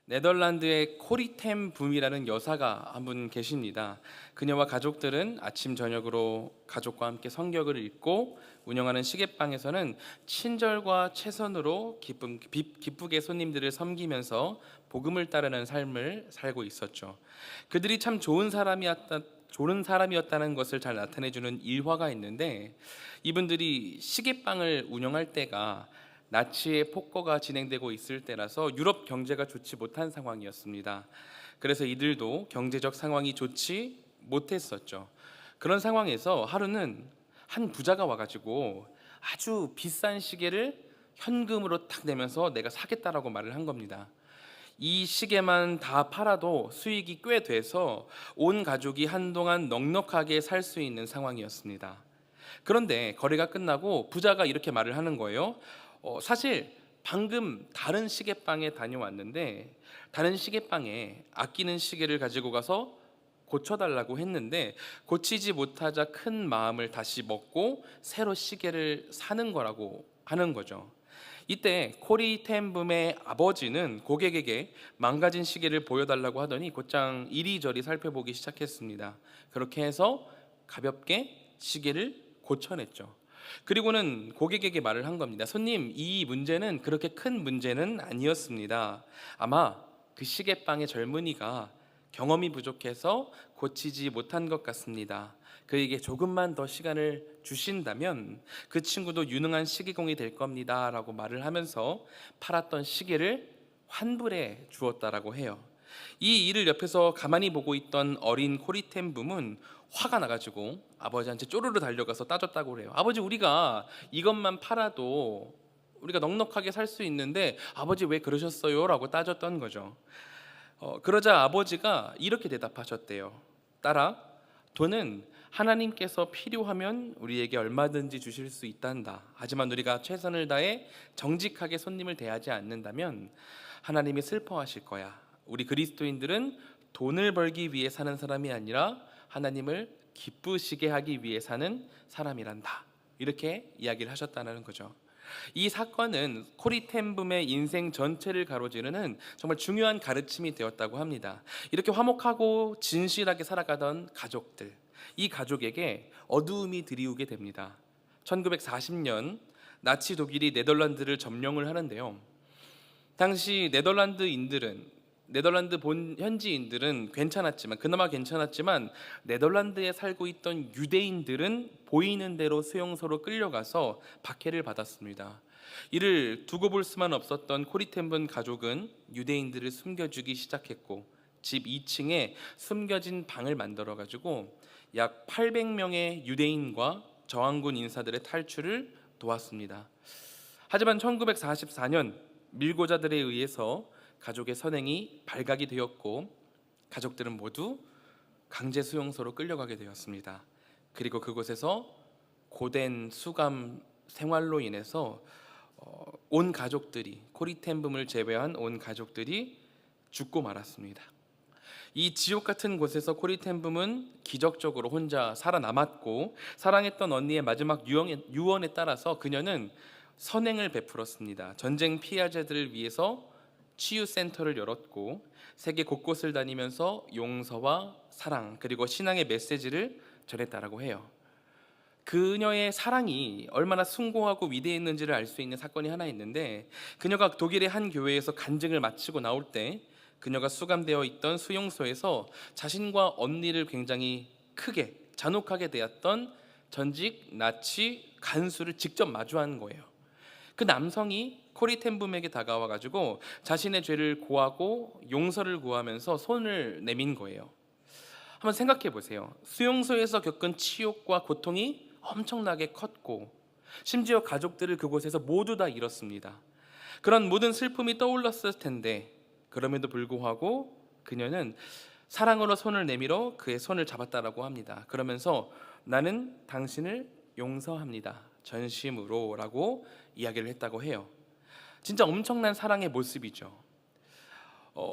네덜란드의 코리템 붐이라는 여사가 한 분 계십니다. 그녀와 가족들은 아침 저녁으로 가족과 함께 성경을 읽고 운영하는 시계방에서는 친절과 최선으로 기쁘게 손님들을 섬기면서 복음을 따르는 삶을 살고 있었죠. 그들이 참 좋은 사람이었다는 것을 잘 나타내주는 일화가 있는데, 이분들이 시계방을 운영할 때가 나치의 폭거가 진행되고 있을 때라서 유럽 경제가 좋지 못한 상황이었습니다. 그래서 이들도 경제적 상황이 좋지 못했었죠. 그런 상황에서 하루는 한 부자가 와가지고 아주 비싼 시계를 현금으로 탁 내면서 내가 사겠다라고 말을 한 겁니다. 이 시계만 다 팔아도 수익이 꽤 돼서 온 가족이 한동안 넉넉하게 살 수 있는 상황이었습니다. 그런데 거래가 끝나고 부자가 이렇게 말을 하는 거예요. 사실 방금 다른 시계방에 다녀왔는데 다른 시계방에 아끼는 시계를 가지고 가서 고쳐달라고 했는데 고치지 못하자 큰 마음을 다시 먹고 새로 시계를 사는 거라고 하는 거죠. 이때 코리 텐붐의 아버지는 고객에게 망가진 시계를 보여달라고 하더니 곧장 이리저리 살펴보기 시작했습니다. 그렇게 해서 가볍게 시계를 고쳐냈죠. 그리고는 고객에게 말을 한 겁니다. 손님, 이 문제는 그렇게 큰 문제는 아니었습니다. 아마 그 시계방의 젊은이가 경험이 부족해서 고치지 못한 것 같습니다. 그에게 조금만 더 시간을 주신다면 그 친구도 유능한 시계공이 될 겁니다 라고 말을 하면서 팔았던 시계를 환불해 주었다라고 해요. 이 일을 옆에서 가만히 보고 있던 어린 코리텐붐은 화가 나가지고 아버지한테 쪼르르 달려가서 따졌다고 그래요. 아버지, 우리가 이것만 팔아도 우리가 넉넉하게 살 수 있는데 아버지 왜 그러셨어요? 라고 따졌던 거죠. 그러자 아버지가 이렇게 대답하셨대요. 딸아, 돈은 하나님께서 필요하면 우리에게 얼마든지 주실 수 있단다. 하지만 우리가 최선을 다해 정직하게 손님을 대하지 않는다면 하나님이 슬퍼하실 거야. 우리 그리스도인들은 돈을 벌기 위해 사는 사람이 아니라 하나님을 기쁘시게 하기 위해 사는 사람이란다. 이렇게 이야기를 하셨다는 거죠. 이 사건은 코리텐붐의 인생 전체를 가로지르는 정말 중요한 가르침이 되었다고 합니다. 이렇게 화목하고 진실하게 살아가던 가족들, 이 가족에게 어두움이 드리우게 됩니다. 1940년 나치 독일이 네덜란드를 점령을 하는데요. 당시 네덜란드 본 현지인들은 그나마 괜찮았지만 네덜란드에 살고 있던 유대인들은 보이는 대로 수용소로 끌려가서 박해를 받았습니다. 이를 두고 볼 수만 없었던 코리텐분 가족은 유대인들을 숨겨주기 시작했고 집 2층에 숨겨진 방을 만들어 가지고 약 800명의 유대인과 저항군 인사들의 탈출을 도왔습니다. 하지만 1944년 밀고자들에 의해서 가족의 선행이 발각이 되었고 가족들은 모두 강제 수용소로 끌려가게 되었습니다. 그리고 그곳에서 고된 수감 생활로 인해서 온 가족들이, 코리텐붐을 제외한 온 가족들이 죽고 말았습니다. 이 지옥 같은 곳에서 코리텐붐은 기적적으로 혼자 살아남았고 사랑했던 언니의 마지막 유언에 따라서 그녀는 선행을 베풀었습니다. 전쟁 피해자들을 위해서 치유센터를 열었고 세계 곳곳을 다니면서 용서와 사랑 그리고 신앙의 메시지를 전했다라고 해요. 그녀의 사랑이 얼마나 숭고하고 위대했는지를 알 수 있는 사건이 하나 있는데, 그녀가 독일의 한 교회에서 간증을 마치고 나올 때 그녀가 수감되어 있던 수용소에서 자신과 언니를 굉장히 크게 잔혹하게 대했던 전직 나치 간수를 직접 마주한 거예요. 그 남성이 코리텐붐에게 다가와 가지고 자신의 죄를 고하고 용서를 구하면서 손을 내민 거예요. 한번 생각해 보세요. 수용소에서 겪은 치욕과 고통이 엄청나게 컸고 심지어 가족들을 그곳에서 모두 다 잃었습니다. 그런 모든 슬픔이 떠올랐을 텐데 그럼에도 불구하고 그녀는 사랑으로 손을 내밀어 그의 손을 잡았다라고 합니다. 그러면서 나는 당신을 용서합니다. 전심으로 라고 이야기를 했다고 해요. 진짜 엄청난 사랑의 모습이죠.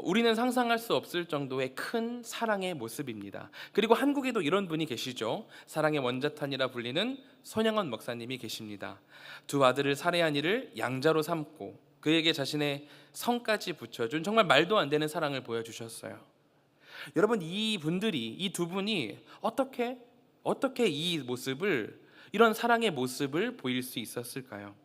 우리는 상상할 수 없을 정도의 큰 사랑의 모습입니다. 그리고 한국에도 이런 분이 계시죠. 사랑의 원자탄이라 불리는 손양원 목사님이 계십니다. 두 아들을 살해한 이를 양자로 삼고 그에게 자신의 성까지 붙여준 정말 말도 안 되는 사랑을 보여주셨어요. 여러분, 이 두 분이 어떻게 이 모습을, 이런 사랑의 모습을 보일 수 있었을까요?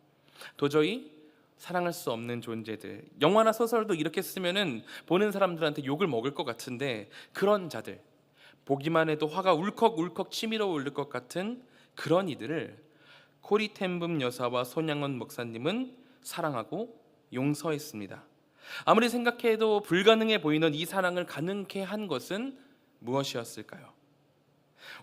도저히 사랑할 수 없는 존재들. 영화나 소설도 이렇게 쓰면은 보는 사람들한테 욕을 먹을 것 같은데, 그런 자들, 보기만 해도 화가 울컥울컥 치밀어 오를 것 같은 그런 이들을 코리 텐붐 여사와 손양원 목사님은 사랑하고 용서했습니다. 아무리 생각해도 불가능해 보이는 이 사랑을 가능케 한 것은 무엇이었을까요?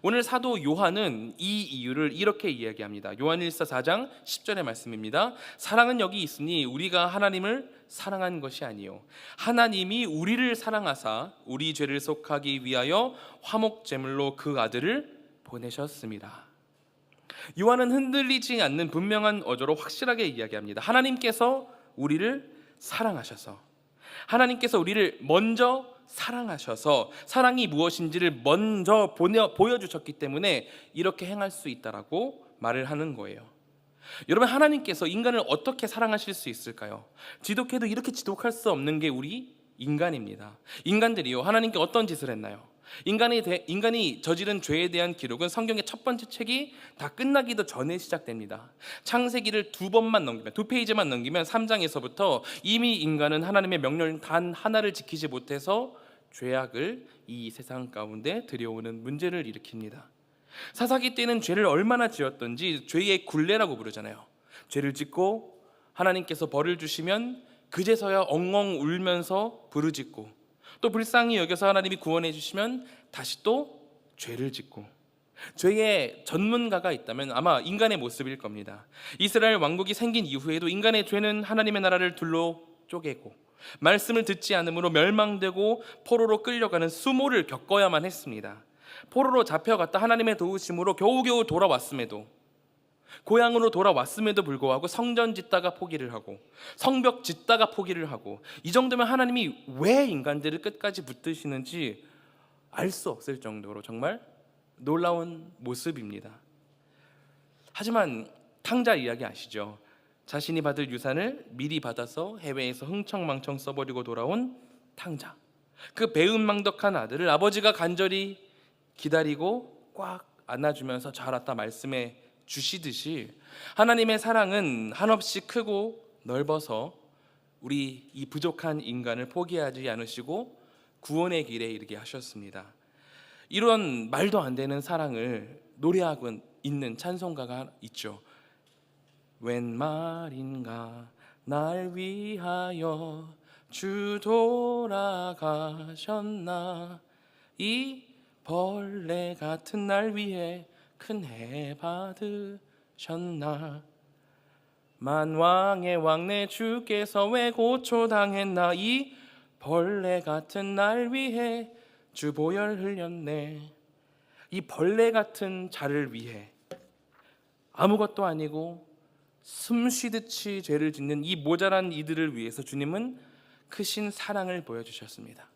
오늘 사도 요한은 이 이유를 이렇게 이야기합니다. 요한일서 4장 10절의 말씀입니다. 사랑은 여기 있으니 우리가 하나님을 사랑한 것이 아니요 하나님이 우리를 사랑하사 우리 죄를 속하기 위하여 화목제물로 그 아들을 보내셨습니다. 요한은 흔들리지 않는 분명한 어조로 확실하게 이야기합니다. 하나님께서 우리를 사랑하셔서, 하나님께서 우리를 먼저 사랑하셔서 사랑이 무엇인지를 먼저 보여주셨기 때문에 이렇게 행할 수 있다라고 말을 하는 거예요. 여러분, 하나님께서 인간을 어떻게 사랑하실 수 있을까요? 지독해도 이렇게 지독할 수 없는 게 우리 인간입니다. 인간들이요, 하나님께 어떤 짓을 했나요? 인간이 저지른 죄에 대한 기록은 성경의 첫 번째 책이 다 끝나기도 전에 시작됩니다. 창세기를 두 페이지만 넘기면 3장에서부터 이미 인간은 하나님의 명령 단 하나를 지키지 못해서 죄악을 이 세상 가운데 들여오는 문제를 일으킵니다. 사사기 때는 죄를 얼마나 지었던지 죄의 굴레라고 부르잖아요. 죄를 짓고 하나님께서 벌을 주시면 그제서야 엉엉 울면서 부르짖고, 또 불쌍히 여겨서 하나님이 구원해 주시면 다시 또 죄를 짓고. 죄의 전문가가 있다면 아마 인간의 모습일 겁니다. 이스라엘 왕국이 생긴 이후에도 인간의 죄는 하나님의 나라를 둘로 쪼개고 말씀을 듣지 않으므로 멸망되고 포로로 끌려가는 수모를 겪어야만 했습니다. 포로로 잡혀갔다 하나님의 도우심으로 겨우겨우 돌아왔음에도, 고향으로 돌아왔음에도 불구하고 성전 짓다가 포기를 하고 성벽 짓다가 포기를 하고, 이 정도면 하나님이 왜 인간들을 끝까지 붙드시는지 알 수 없을 정도로 정말 놀라운 모습입니다. 하지만 탕자 이야기 아시죠? 자신이 받을 유산을 미리 받아서 해외에서 흥청망청 써버리고 돌아온 탕자, 그 배은망덕한 아들을 아버지가 간절히 기다리고 꽉 안아주면서 잘 왔다 말씀해 주시듯이 하나님의 사랑은 한없이 크고 넓어서 우리 이 부족한 인간을 포기하지 않으시고 구원의 길에 이르게 하셨습니다. 이런 말도 안 되는 사랑을 노래하고 있는 찬송가가 있죠. 웬 말인가 날 위하여 주 돌아가셨나, 이 벌레 같은 날 위해 큰 해 받으셨나, 만왕의 왕 내 주께서 왜 고초당했나, 이 벌레 같은 날 위해 주 보혈 흘렸네. 이 벌레 같은 자를 위해, 아무것도 아니고 숨쉬듯이 죄를 짓는 이 모자란 이들을 위해서 주님은 크신 사랑을 보여주셨습니다.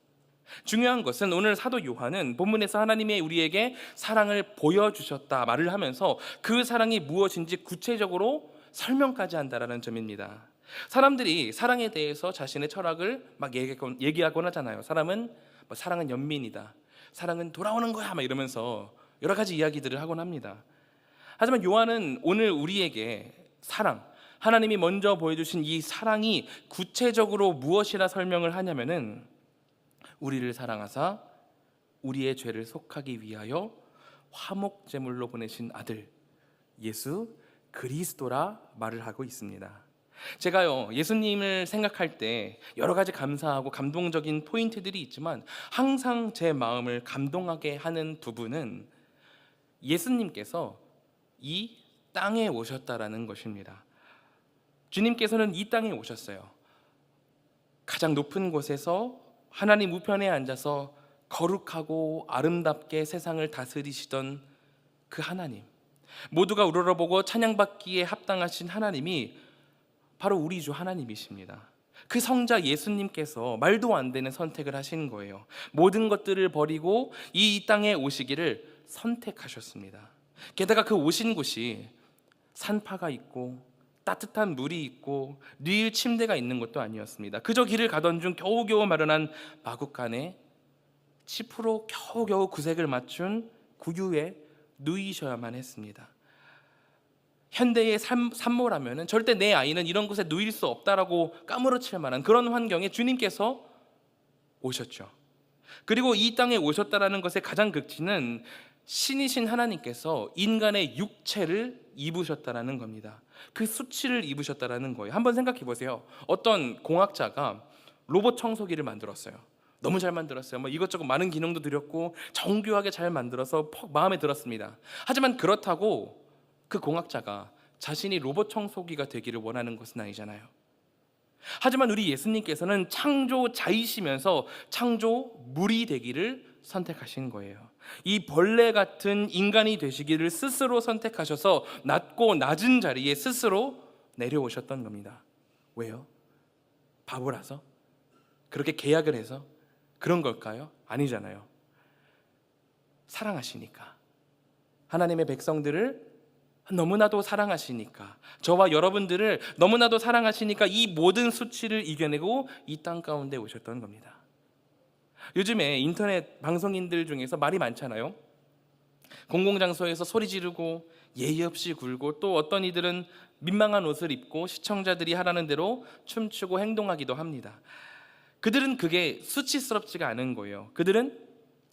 중요한 것은 오늘 사도 요한은 본문에서 하나님의 우리에게 사랑을 보여주셨다 말을 하면서 그 사랑이 무엇인지 구체적으로 설명까지 한다라는 점입니다. 사람들이 사랑에 대해서 자신의 철학을 막 얘기하곤 하잖아요. 사람은 사랑은 연민이다, 사랑은 돌아오는 거야, 막 이러면서 여러 가지 이야기들을 하곤 합니다. 하지만 요한은 오늘 우리에게 사랑, 하나님이 먼저 보여주신 이 사랑이 구체적으로 무엇이라 설명을 하냐면은, 우리를 사랑하사 우리의 죄를 속하기 위하여 화목제물로 보내신 아들 예수 그리스도라 말을 하고 있습니다. 제가요, 예수님을 생각할 때 여러 가지 감사하고 감동적인 포인트들이 있지만 항상 제 마음을 감동하게 하는 부분은 예수님께서 이 땅에 오셨다라는 것입니다. 주님께서는 이 땅에 오셨어요. 가장 높은 곳에서 하나님 우편에 앉아서 거룩하고 아름답게 세상을 다스리시던 그 하나님, 모두가 우러러보고 찬양받기에 합당하신 하나님이 바로 우리 주 하나님이십니다. 그 성자 예수님께서 말도 안 되는 선택을 하신 거예요. 모든 것들을 버리고 이 땅에 오시기를 선택하셨습니다. 게다가 그 오신 곳이 산파가 있고 따뜻한 물이 있고 누일 침대가 있는 것도 아니었습니다. 그저 길을 가던 중 겨우겨우 마련한 마구간에 치프로 겨우겨우 구색을 맞춘 구유에 누이셔야만 했습니다. 현대의 산모라면 절대 내 아이는 이런 곳에 누일 수 없다라고 까무러칠 만한 그런 환경에 주님께서 오셨죠. 그리고 이 땅에 오셨다라는 것의 가장 극치는 신이신 하나님께서 인간의 육체를 입으셨다라는 겁니다. 그 수치를 입으셨다라는 거예요. 한번 생각해 보세요. 어떤 공학자가 로봇 청소기를 만들었어요. 너무 잘 만들었어요. 이것저것 많은 기능도 들였고 정교하게 잘 만들어서 퍽 마음에 들었습니다. 하지만 그렇다고 그 공학자가 자신이 로봇 청소기가 되기를 원하는 것은 아니잖아요. 하지만 우리 예수님께서는 창조자이시면서 창조물이 되기를 선택하신 거예요. 이 벌레 같은 인간이 되시기를 스스로 선택하셔서 낮고 낮은 자리에 스스로 내려오셨던 겁니다. 왜요? 바보라서? 그렇게 계약을 해서? 그런 걸까요? 아니잖아요. 사랑하시니까. 하나님의 백성들을 너무나도 사랑하시니까, 저와 여러분들을 너무나도 사랑하시니까 이 모든 수치를 이겨내고 이 땅 가운데 오셨던 겁니다. 요즘에 인터넷 방송인들 중에서 말이 많잖아요. 공공장소에서 소리 지르고 예의 없이 굴고, 또 어떤 이들은 민망한 옷을 입고 시청자들이 하라는 대로 춤추고 행동하기도 합니다. 그들은 그게 수치스럽지가 않은 거예요. 그들은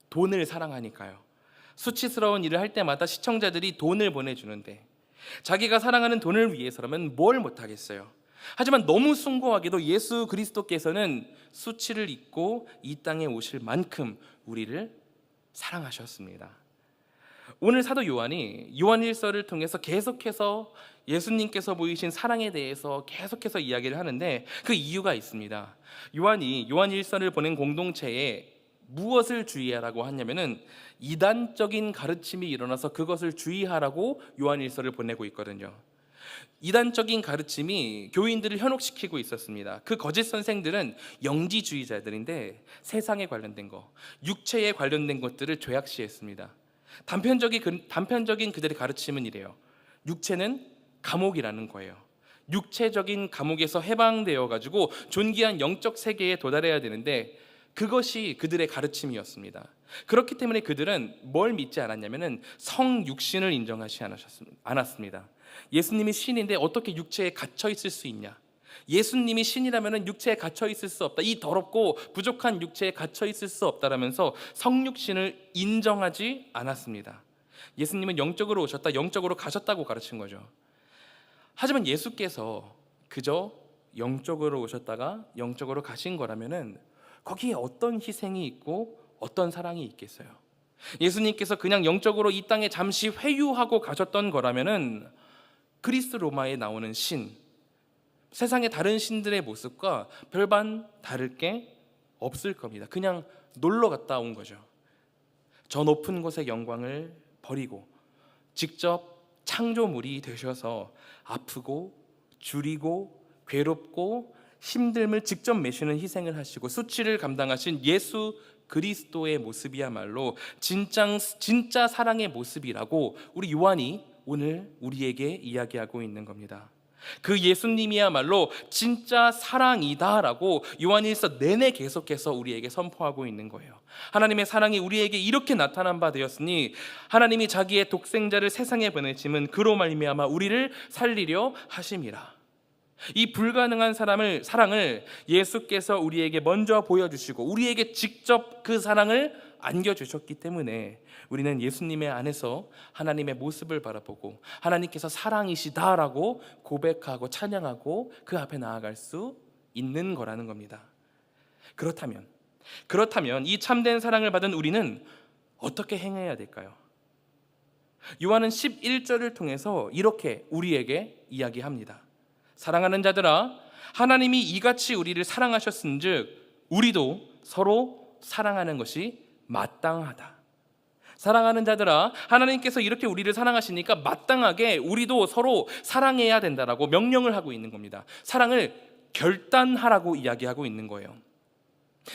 돈을 사랑하니까요. 수치스러운 일을 할 때마다 시청자들이 돈을 보내주는데, 자기가 사랑하는 돈을 위해서라면 뭘 못하겠어요. 하지만 너무 숭고하게도 예수 그리스도께서는 수치를 입고 이 땅에 오실 만큼 우리를 사랑하셨습니다. 오늘 사도 요한이 요한일서를 통해서 계속해서 예수님께서 보이신 사랑에 대해서 계속해서 이야기를 하는데, 그 이유가 있습니다. 요한이 요한일서를 보낸 공동체에 무엇을 주의하라고 하냐면은 이단적인 가르침이 일어나서 그것을 주의하라고 요한일서를 보내고 있거든요. 이단적인 가르침이 교인들을 현혹시키고 있었습니다. 그 거짓 선생들은 영지주의자들인데 세상에 관련된 것, 육체에 관련된 것들을 죄악시했습니다. 단편적인 그들의 가르침은 이래요. 육체는 감옥이라는 거예요. 육체적인 감옥에서 해방되어 가지고 존귀한 영적 세계에 도달해야 되는데, 그것이 그들의 가르침이었습니다. 그렇기 때문에 그들은 뭘 믿지 않았냐면은 성육신을 인정하지 않았습니다. 예수님이 신인데 어떻게 육체에 갇혀 있을 수 있냐? 예수님이 신이라면은 육체에 갇혀 있을 수 없다. 이 더럽고 부족한 육체에 갇혀 있을 수 없다라면서 성육신을 인정하지 않았습니다. 예수님은 영적으로 오셨다, 영적으로 가셨다고 가르친 거죠. 하지만 예수께서 그저 영적으로 오셨다가 영적으로 가신 거라면은 거기에 어떤 희생이 있고 어떤 사랑이 있겠어요? 예수님께서 그냥 영적으로 이 땅에 잠시 회유하고 가셨던 거라면은 그리스 로마에 나오는 신, 세상의 다른 신들의 모습과 별반 다를 게 없을 겁니다. 그냥 놀러 갔다 온 거죠. 저 높은 곳의 영광을 버리고 직접 창조물이 되셔서 아프고 주리고 괴롭고 힘듦을 직접 메시는 희생을 하시고 수치를 감당하신 예수 그리스도의 모습이야말로 진짜 사랑의 모습이라고 우리 요한이 오늘 우리에게 이야기하고 있는 겁니다. 그 예수님이야말로 진짜 사랑이다라고 요한일서 내내 계속해서 우리에게 선포하고 있는 거예요. 하나님의 사랑이 우리에게 이렇게 나타난 바 되었으니 하나님이 자기의 독생자를 세상에 보내심은 그로 말미암아 우리를 살리려 하심이라. 이 불가능한 사랑을 예수께서 우리에게 먼저 보여주시고 우리에게 직접 그 사랑을 안겨주셨기 때문에 우리는 예수님의 안에서 하나님의 모습을 바라보고 하나님께서 사랑이시다라고 고백하고 찬양하고 그 앞에 나아갈 수 있는 거라는 겁니다. 그렇다면 이 참된 사랑을 받은 우리는 어떻게 행해야 될까요? 요한은 11절을 통해서 이렇게 우리에게 이야기합니다. 사랑하는 자들아, 하나님이 이같이 우리를 사랑하셨은즉 우리도 서로 사랑하는 것이 마땅하다. 사랑하는 자들아, 하나님께서 이렇게 우리를 사랑하시니까 마땅하게 우리도 서로 사랑해야 된다라고 명령을 하고 있는 겁니다. 사랑을 결단하라고 이야기하고 있는 거예요.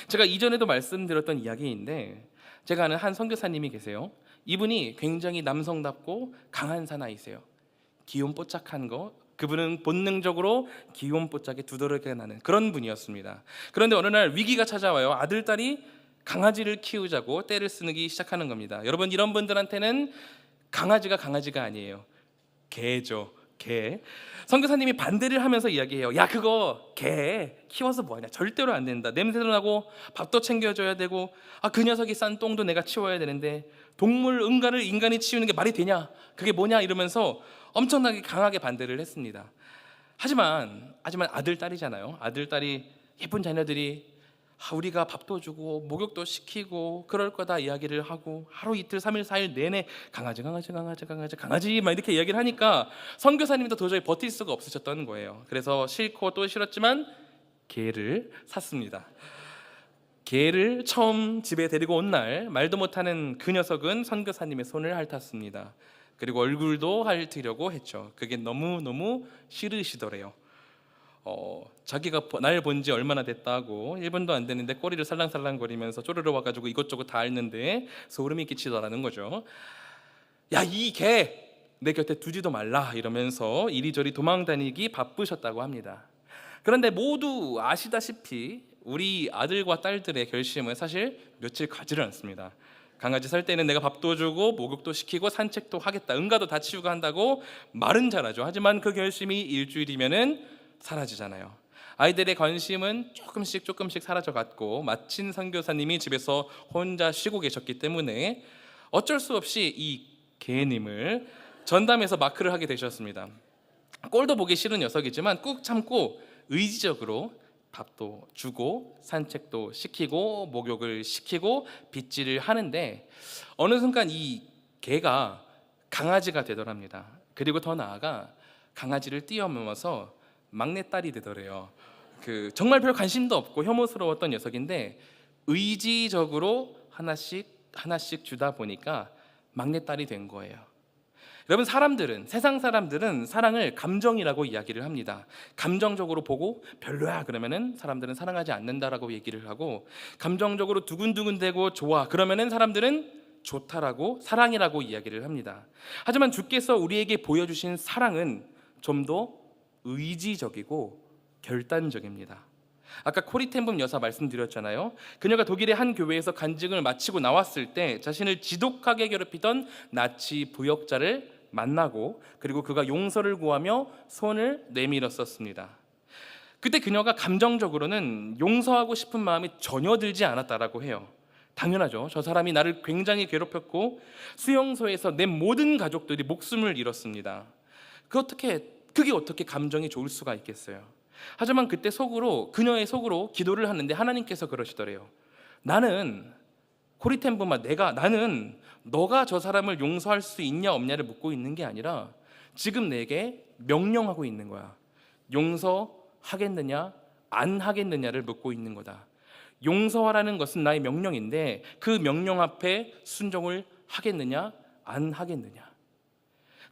제가 이전에도 말씀드렸던 이야기인데, 제가 아는 한 선교사님이 계세요. 이분이 굉장히 남성답고 강한 사나이세요. 기운 뽀짝한 거, 그분은 본능적으로 기혼뽀짝에 두드러기가 나는 그런 분이었습니다. 그런데 어느 날 위기가 찾아와요. 아들, 딸이 강아지를 키우자고 떼를 쓰기 시작하는 겁니다. 여러분, 이런 분들한테는 강아지가 아니에요. 개죠. 개. 선교사님이 반대를 하면서 이야기해요. 야, 그거 개 키워서 뭐하냐, 절대로 안 된다. 냄새도 나고 밥도 챙겨줘야 되고, 그 녀석이 싼 똥도 내가 치워야 되는데 동물 응가를 인간이 치우는 게 말이 되냐, 그게 뭐냐, 이러면서 엄청나게 강하게 반대를 했습니다. 하지만 아들, 딸이잖아요. 아들, 딸이, 예쁜 자녀들이 우리가 밥도 주고 목욕도 시키고 그럴 거다 이야기를 하고 하루 이틀 3일 4일 내내 강아지 막 이렇게 이야기를 하니까 선교사님도 도저히 버틸 수가 없으셨던 거예요. 그래서 싫고 또 싫었지만 개를 샀습니다. 개를 처음 집에 데리고 온 날 말도 못하는 그 녀석은 선교사님의 손을 핥았습니다. 그리고 얼굴도 핥으려고 했죠. 그게 너무너무 싫으시더래요. 자기가 날 본 지 얼마나 됐다고 1분도 안 됐는데 꼬리를 살랑살랑거리면서 쪼르르 와가지고 이것저것 다 앓는데 소름이 끼치더라는 거죠. 야, 이 개 내 곁에 두지도 말라 이러면서 이리저리 도망다니기 바쁘셨다고 합니다. 그런데 모두 아시다시피 우리 아들과 딸들의 결심은 사실 며칠 가지를 않습니다. 강아지 살 때는 내가 밥도 주고 목욕도 시키고 산책도 하겠다, 응가도 다 치우고 한다고 말은 잘하죠. 하지만 그 결심이 일주일이면은 사라지잖아요. 아이들의 관심은 조금씩 사라져갔고 마침 선교사님이 집에서 혼자 쉬고 계셨기 때문에 어쩔 수 없이 이 개님을 전담해서 마크를 하게 되셨습니다. 꼴도 보기 싫은 녀석이지만 꾹 참고 의지적으로 밥도 주고 산책도 시키고 목욕을 시키고 빗질을 하는데 어느 순간 이 개가 강아지가 되더랍니다. 그리고 더 나아가 강아지를 뛰어넘어서 막내딸이 되더래요. 정말 별 관심도 없고 혐오스러웠던 녀석인데 의지적으로 하나씩 주다 보니까 막내딸이 된 거예요. 여러분, 세상 사람들은 사랑을 감정이라고 이야기를 합니다. 감정적으로 보고 별로야 그러면은 사람들은 사랑하지 않는다라고 얘기를 하고, 감정적으로 두근두근대고 좋아 그러면은 사람들은 좋다라고, 사랑이라고 이야기를 합니다. 하지만 주께서 우리에게 보여주신 사랑은 좀 더 의지적이고 결단적입니다. 아까 코리텐붐 여사 말씀드렸잖아요. 그녀가 독일의 한 교회에서 간증을 마치고 나왔을 때 자신을 지독하게 괴롭히던 나치 부역자를 만나고, 그리고 그가 용서를 구하며 손을 내밀었었습니다. 그때 그녀가 감정적으로는 용서하고 싶은 마음이 전혀 들지 않았다라고 해요. 당연하죠. 저 사람이 나를 굉장히 괴롭혔고 수용소에서 내 모든 가족들이 목숨을 잃었습니다. 그게 어떻게 감정이 좋을 수가 있겠어요. 하지만 그때 그녀의 속으로 기도를 하는데 하나님께서 그러시더래요. 나는 너가 저 사람을 용서할 수 있냐 없냐를 묻고 있는 게 아니라 지금 내게 명령하고 있는 거야. 용서하겠느냐 안 하겠느냐를 묻고 있는 거다. 용서하라는 것은 나의 명령인데 그 명령 앞에 순종을 하겠느냐 안 하겠느냐.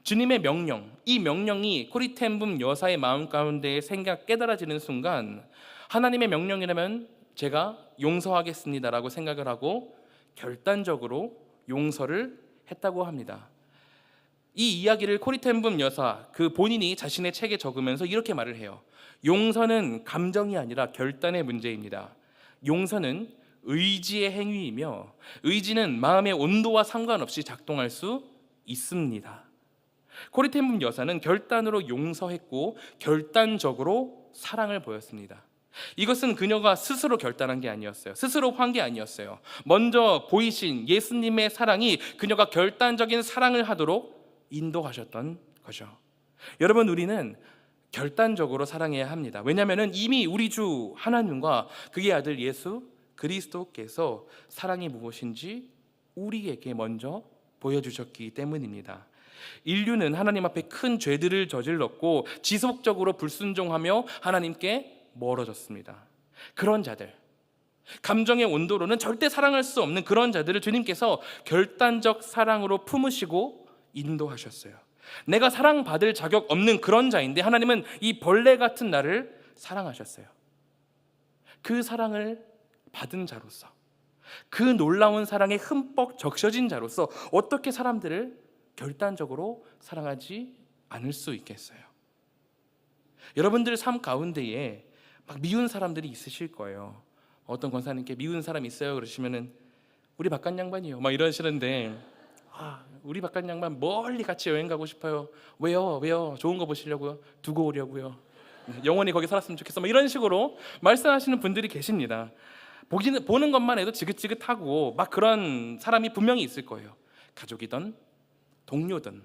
주님의 명령, 이 명령이 코리텐붐 여사의 마음 가운데 깨달아지는 순간 하나님의 명령이라면 제가 용서하겠습니다라고 생각을 하고 결단적으로 용서를 했다고 합니다. 이 이야기를 코리텐붐 여사 본인이 자신의 책에 적으면서 이렇게 말을 해요. 용서는 감정이 아니라 결단의 문제입니다. 용서는 의지의 행위이며 의지는 마음의 온도와 상관없이 작동할 수 있습니다. 코리텐붐 여사는 결단으로 용서했고 결단적으로 사랑을 보였습니다. 이것은 그녀가 스스로 결단한 게 아니었어요. 스스로 한 게 아니었어요. 먼저 보이신 예수님의 사랑이 그녀가 결단적인 사랑을 하도록 인도하셨던 거죠. 여러분, 우리는 결단적으로 사랑해야 합니다. 왜냐하면 이미 우리 주 하나님과 그의 아들 예수 그리스도께서 사랑이 무엇인지 우리에게 먼저 보여주셨기 때문입니다. 인류는 하나님 앞에 큰 죄들을 저질렀고 지속적으로 불순종하며 하나님께 멀어졌습니다. 그런 자들, 감정의 온도로는 절대 사랑할 수 없는 그런 자들을 주님께서 결단적 사랑으로 품으시고 인도하셨어요. 내가 사랑받을 자격 없는 그런 자인데 하나님은 이 벌레 같은 나를 사랑하셨어요. 그 사랑을 받은 자로서, 그 놀라운 사랑에 흠뻑 적셔진 자로서 어떻게 사람들을 결단적으로 사랑하지 않을 수 있겠어요? 여러분들 삶 가운데에 막 미운 사람들이 있으실 거예요. 어떤 권사님께 미운 사람 있어요? 그러시면은 우리 바깥 양반이요 막 이러시는데, 우리 바깥 양반 멀리 같이 여행 가고 싶어요. 왜요? 좋은 거 보시려고요? 두고 오려고요. 영원히 거기 살았으면 좋겠어. 막 이런 식으로 말씀하시는 분들이 계십니다. 보는 것만 해도 지긋지긋하고 막 그런 사람이 분명히 있을 거예요. 가족이든 동료든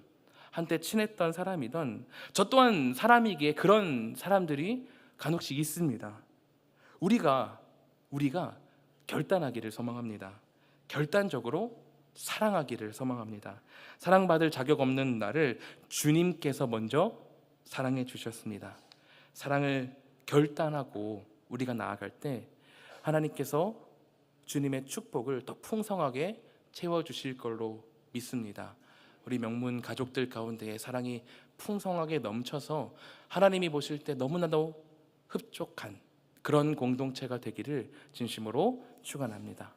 한때 친했던 사람이든, 저 또한 사람이기에 그런 사람들이 간혹씩 있습니다. 우리가 결단하기를 소망합니다. 결단적으로 사랑하기를 소망합니다. 사랑받을 자격 없는 나를 주님께서 먼저 사랑해 주셨습니다. 사랑을 결단하고 우리가 나아갈 때 하나님께서 주님의 축복을 더 풍성하게 채워주실 걸로 믿습니다. 우리 명문 가족들 가운데에 사랑이 풍성하게 넘쳐서 하나님이 보실 때 너무나도 흡족한 그런 공동체가 되기를 진심으로 축원합니다.